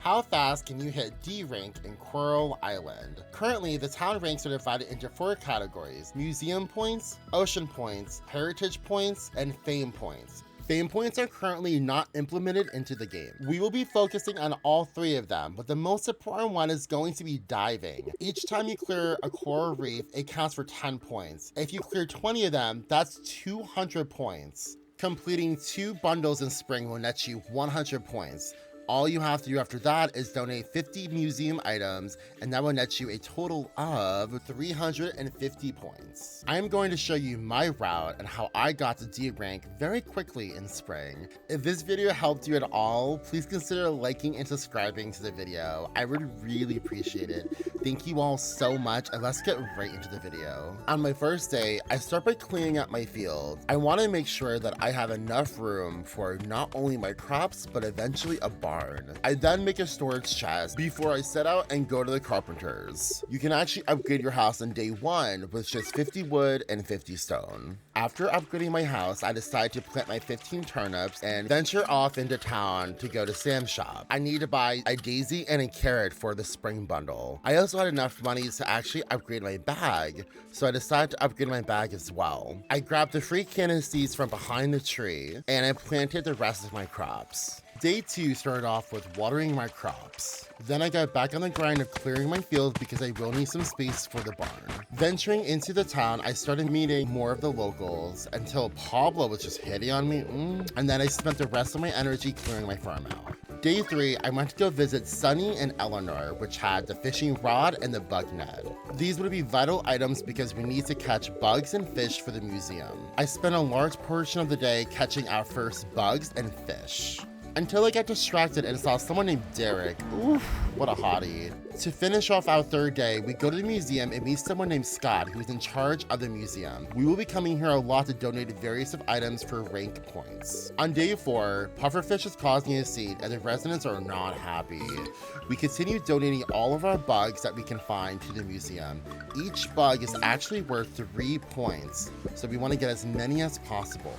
How fast can you hit D rank in Coral Island? Currently, the town ranks are divided into 4 categories: museum points, ocean points, heritage points, and fame points. Fame points are currently not implemented into the game. We will be focusing on all 3 of them, but the most important one is going to be diving. Each time you clear a coral reef, it counts for 10 points. If you clear 20 of them, that's 200 points. Completing 2 bundles in spring will net you 100 points. All you have to do after that is donate 50 museum items, and that will net you a total of 350 points. I am going to show you my route and how I got to D rank very quickly in spring. If this video helped you at all, please consider liking and subscribing to the video. I would really appreciate it. Thank you all so much, and let's get right into the video. On my first day, I start by cleaning up my field. I want to make sure that I have enough room for not only my crops, but eventually a barn. I then make a storage chest before I set out and go to the carpenters. You can actually upgrade your house on day 1 with just 50 wood and 50 stone. After upgrading my house, I decide to plant my 15 turnips and venture off into town to go to Sam's shop. I need to buy a daisy and a carrot for the spring bundle. I also had enough money to actually upgrade my bag, so I decided to upgrade my bag as well. I grabbed the free cannon seeds from behind the tree and I planted the rest of my crops. Day 2 started off with watering my crops. Then I got back on the grind of clearing my field because I will need some space for the barn. Venturing into the town, I started meeting more of the locals until Pablo was just hitting on me, and then I spent the rest of my energy clearing my farm out. Day 3, I went to go visit Sunny and Eleanor, which had the fishing rod and the bug net. These would be vital items because we need to catch bugs and fish for the museum. I spent a large portion of the day catching our first bugs and fish, until I got distracted and saw someone named Derek. Oof, what a hottie. To finish off our 3rd day, we go to the museum and meet someone named Scott, who is in charge of the museum. We will be coming here a lot to donate various items for rank points. On day 4, pufferfish is causing a scene and the residents are not happy. We continue donating all of our bugs that we can find to the museum. Each bug is actually worth 3 points, so we want to get as many as possible.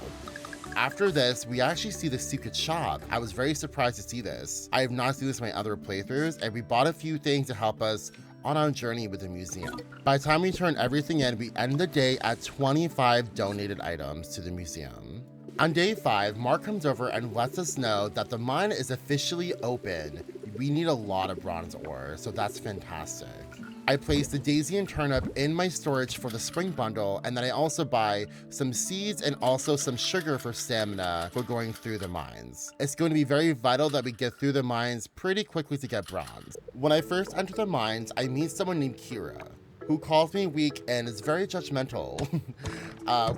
After this, we actually see the secret shop. I was very surprised to see this. I have not seen this in my other playthroughs, and we bought a few things to help us on our journey with the museum. By the time we turn everything in, we end the day at 25 donated items to the museum. On day 5, Mark comes over and lets us know that the mine is officially open. We need a lot of bronze ore, so that's fantastic. I place the daisy and turnip in my storage for the spring bundle, and then I also buy some seeds and also some sugar for stamina for going through the mines. It's going to be very vital that we get through the mines pretty quickly to get bronze. When I first enter the mines, I meet someone named Kira, who calls me weak and is very judgmental.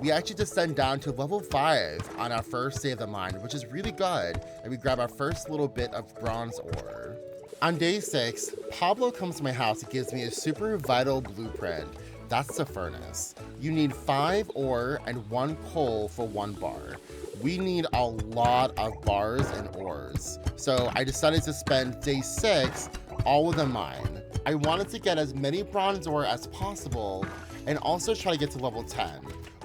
We actually descend down to level 5 on our first day of the mine, which is really good, and we grab our first little bit of bronze ore. On day 6, Pablo comes to my house and gives me a super vital blueprint. That's the furnace. You need 5 ore and 1 coal for 1 bar. We need a lot of bars and ores. So I decided to spend day 6 all in the mine. I wanted to get as many bronze ore as possible and also try to get to level 10.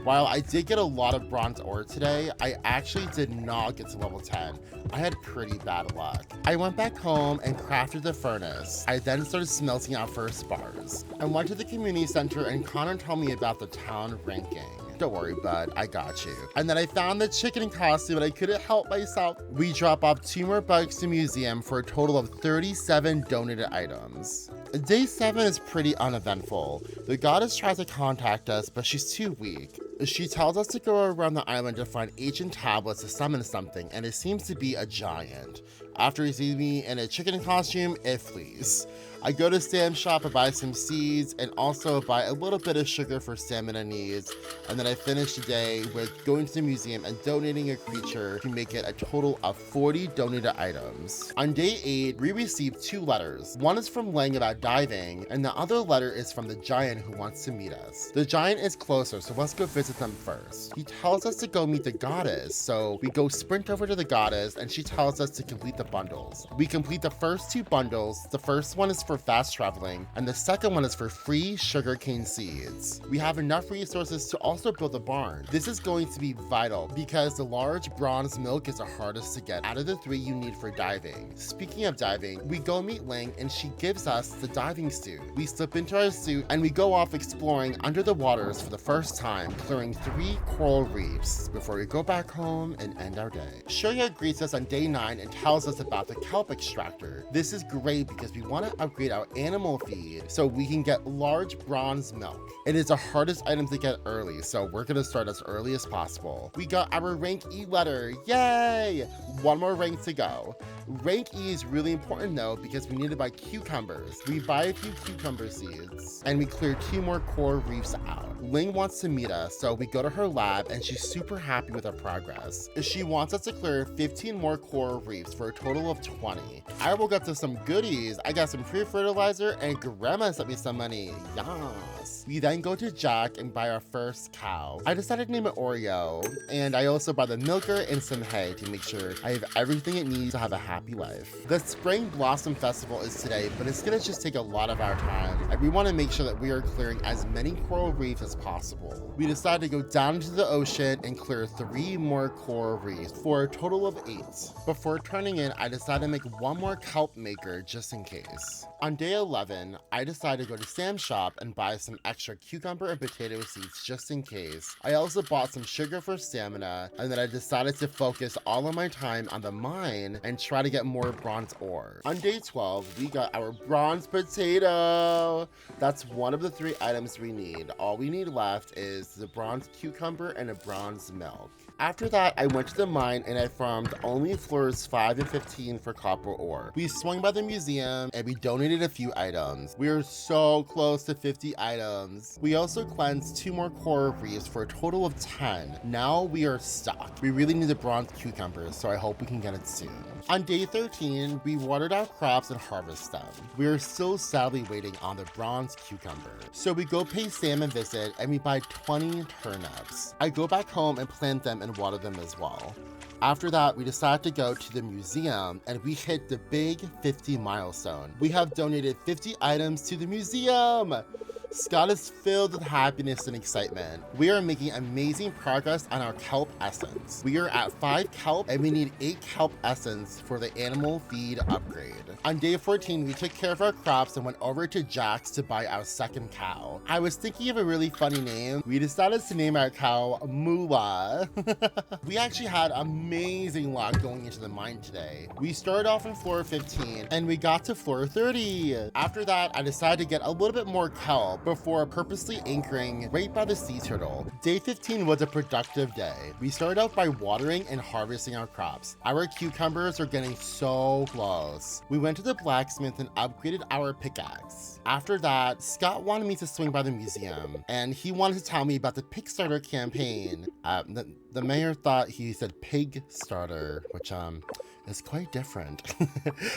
While I did get a lot of bronze ore today, I actually did not get to level 10. I had pretty bad luck. I went back home and crafted the furnace. I then started smelting our first bars. I went to the community center and Connor told me about the town ranking. Don't worry, bud, I got you. And then I found the chicken costume and I couldn't help myself. We drop off 2 more bugs to museum for a total of 37 donated items. Day 7 is pretty uneventful. The goddess tries to contact us, but she's too weak. She tells us to go around the island to find ancient tablets to summon something, and it seems to be a giant. After he sees me in a chicken costume, it flees. I go to Sam's shop and buy some seeds and also buy a little bit of sugar for stamina needs. And then I finish the day with going to the museum and donating a creature to make it a total of 40 donated items. On day 8, we receive 2 letters. One is from Lang about diving, and the other letter is from the giant who wants to meet us. The giant is closer, so let's go visit them first. He tells us to go meet the goddess, so we go sprint over to the goddess and she tells us to complete the bundles. We complete the first 2 bundles. The first one is for fast traveling, and the second one is for free sugarcane seeds. We have enough resources to also build a barn. This is going to be vital because the large bronze milk is the hardest to get out of the 3 you need for diving. Speaking of diving, we go meet Ling and she gives us the diving suit. We slip into our suit and we go off exploring under the waters for the first time, clearing 3 coral reefs before we go back home and end our day. Shoya greets us on day 9 and tells us about the kelp extractor. This is great because we want to upgrade our animal feed so we can get large bronze milk. It is the hardest item to get early, so we're gonna start as early as possible. We got our rank E letter, yay! 1 more rank to go. Rank E is really important though because we need to buy cucumbers. We buy a few cucumber seeds and we clear 2 more coral reefs out. Ling wants to meet us, so we go to her lab and she's super happy with our progress. She wants us to clear 15 more coral reefs for a total of 20. I woke up to some goodies. I got some pre-fertilizer and grandma sent me some money. Yes. We then go to Jack and buy our first cow. I decided to name it Oreo, and I also buy the milker and some hay to make sure I have everything it needs to have a happy life. The Spring Blossom Festival is today, but it's gonna just take a lot of our time, and we want to make sure that we are clearing as many coral reefs as possible. We decided to go down into the ocean and clear 3 more coral reefs for a total of 8. Before turning in, I decided to make 1 more kelp maker just in case. On day 11, I decided to go to Sam's shop and buy some extra cucumber and potato seeds just in case. I also bought some sugar for stamina, and then I decided to focus all of my time on the mine and try to get more bronze ore. On day 12, we got our bronze potato. That's one of the 3 items we need. All we need left is the bronze cucumber and a bronze milk. After that, I went to the mine and I farmed only floors 5 and 15 for copper ore. We swung by the museum and we donated a few items. We are so close to 50 items. We also cleansed 2 more coral reefs for a total of 10. Now we are stuck. We really need the bronze cucumbers, so I hope we can get it soon. On day 13, we watered our crops and harvested them. We are still sadly waiting on the bronze cucumber. So we go pay Sam a visit and we buy 20 turnips. I go back home and plant them and water them as well. After that, we decided to go to the museum and we hit the big 50 milestone. We have donated 50 items to the museum. Scott is filled with happiness and excitement. We are making amazing progress on our kelp essence. We are at 5 kelp and we need 8 kelp essence for the animal feed upgrade. On day 14, we took care of our crops and went over to Jack's to buy our second cow. I was thinking of a really funny name. We decided to name our cow Moolah. We actually had amazing luck going into the mine today. We started off on floor 15 and we got to floor 30. After that, I decided to get a little bit more kelp before purposely anchoring right by the sea turtle. Day 15 was a productive day. We started out by watering and harvesting our crops. Our cucumbers are getting so close. We went to the blacksmith and upgraded our pickaxe. After that, Scott wanted me to swing by the museum and he wanted to tell me about the Kickstarter campaign. The mayor thought he said pig starter, which is quite different.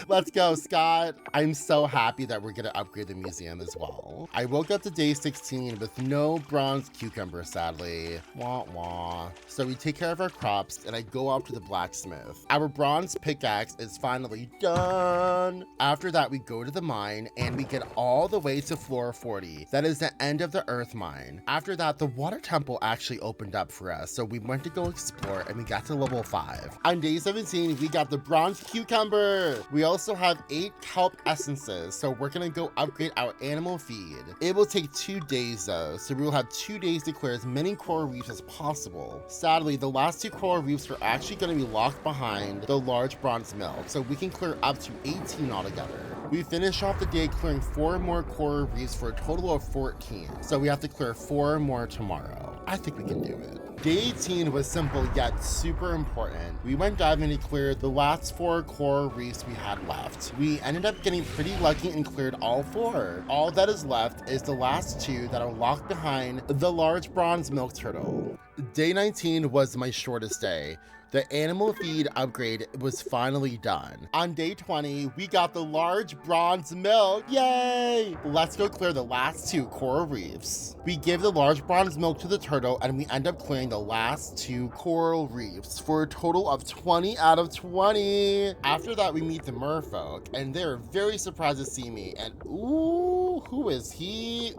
Let's go, Scott. I'm so happy that we're gonna upgrade the museum as well. I woke up to day 16 with no bronze cucumber, sadly. Wah wah. So we take care of our crops and I go up to the blacksmith. Our bronze pickaxe is finally done. After that, we go to the mine and we get all the way to floor 40. That is the end of the earth mine. After that, the water temple actually opened up for us. So we went to go explore and we got to level 5. On day 17, we got the bronze cucumber. We also have 8 kelp essences, so we're gonna go upgrade our animal feed. It will take 2 days though, so we will have 2 days to clear as many coral reefs as possible. Sadly, the last 2 coral reefs are actually gonna be locked behind the large bronze milk, so we can clear up to 18 altogether. We finish off the day clearing 4 more coral reefs for a total of 14, so we have to clear 4 more tomorrow. I think we can do it. Day 18 was simple yet super important. We went diving and cleared the last 4 coral reefs we had left. We ended up getting pretty lucky and cleared all 4. All that is left is the last 2 that are locked behind the large bronze milk turtle. Day 19 was my shortest day. The animal feed upgrade was finally done. On day 20, we got the large bronze milk. Yay! Let's go clear the last 2 coral reefs. We give the large bronze milk to the turtle and we end up clearing the last 2 coral reefs for a total of 20 out of 20. After that, we meet the merfolk and they're very surprised to see me. And ooh, who is he?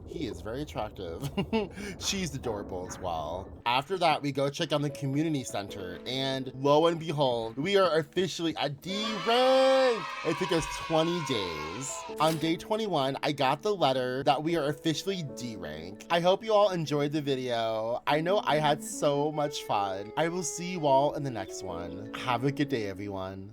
He is very attractive. She's adorable as well. After that, we go check on the community center, and lo and behold, we are officially at D rank. It took us 20 days. On day 21, I got the letter that we are officially D rank. I hope you all enjoyed the video. I know I had so much fun. I will see you all in the next one. Have a good day, everyone.